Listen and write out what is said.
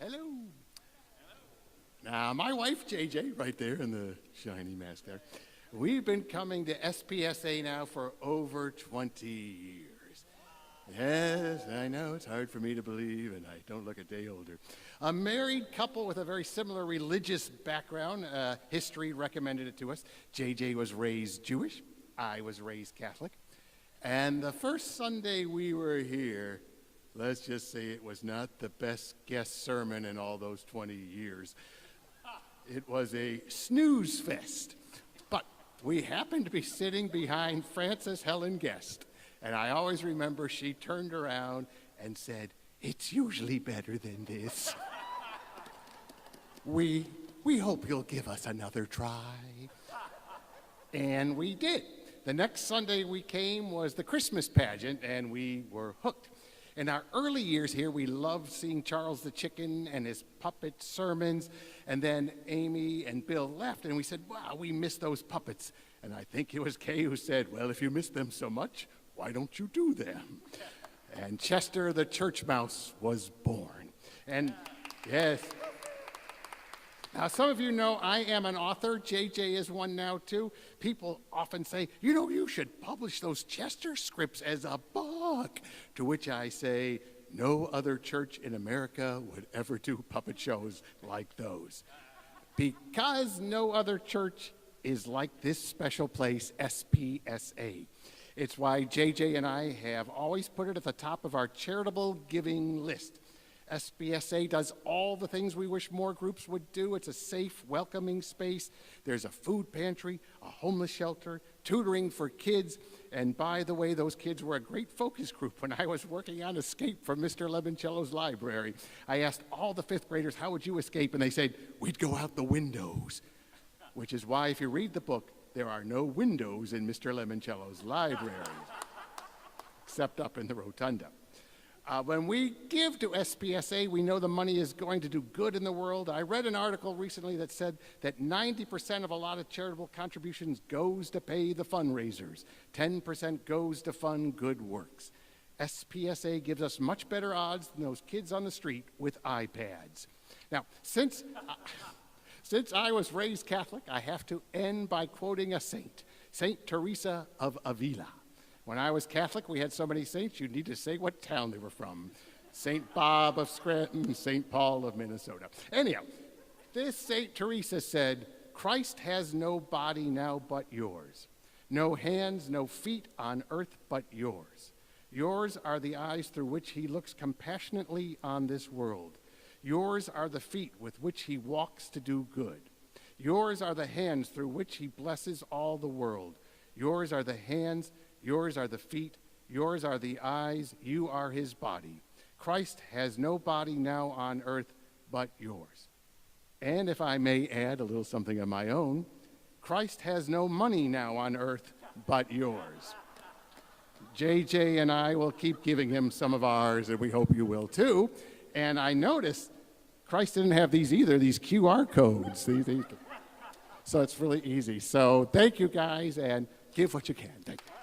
Hello. Now, my wife, JJ, right there in the shiny mask there, we've been coming to SPSA now for over 20 years. Yes, I know, it's hard for me to believe, and I don't look a day older. A married couple with a very similar religious background. History recommended it to us. JJ was raised Jewish. I was raised Catholic. And the first Sunday we were here, let's just say it was not the best guest sermon in all those 20 years. It was a snooze fest. But we happened to be sitting behind Frances Helen Guest. And I always remember she turned around and said, "It's usually better than this." We hope you'll give us another try. And we did. The next Sunday we came was the Christmas pageant, and we were hooked. In our early years here, we loved seeing Charles the Chicken and his puppet sermons, and then Amy and Bill left, and we said, wow, we miss those puppets. And I think it was Kay who said, well, if you miss them so much, why don't you do them? And Chester the Church Mouse was born. And yes. Now, some of you know I am an author. JJ is one now, too. People often say, you know, you should publish those Chester scripts as a book. To which I say, no other church in America would ever do puppet shows like those. Because no other church is like this special place, SPSA. It's why JJ and I have always put it at the top of our charitable giving list. SPSA does all the things we wish more groups would do. It's a safe, welcoming space. There's a food pantry, a homeless shelter, tutoring for kids. And by the way, those kids were a great focus group when I was working on Escape from Mr. Lemoncello's library. I asked all the fifth graders, how would you escape? And they said, we'd go out the windows. Which is why, if you read the book, there are no windows in Mr. Lemoncello's library, except up in the rotunda. When we give to SPSA, we know the money is going to do good in the world. I read an article recently that said that 90% of a lot of charitable contributions goes to pay the fundraisers. 10% goes to fund good works. SPSA gives us much better odds than those kids on the street with iPads. Now, since I was raised Catholic, I have to end by quoting a saint, Saint Teresa of Avila. When I was Catholic, we had so many saints, you'd need to say what town they were from. St. Bob of Scranton, St. Paul of Minnesota. Anyhow, this St. Teresa said, Christ has no body now but yours. No hands, no feet on earth but yours. Yours are the eyes through which he looks compassionately on this world. Yours are the feet with which he walks to do good. Yours are the hands through which he blesses all the world. Yours are the hands, yours are the feet, yours are the eyes, you are his body. Christ has no body now on earth but yours. And if I may add a little something of my own, Christ has no money now on earth but yours. JJ and I will keep giving him some of ours, and we hope you will too. And I noticed Christ didn't have these either, these QR codes. So it's really easy. So thank you guys, and give what you can. Thank you.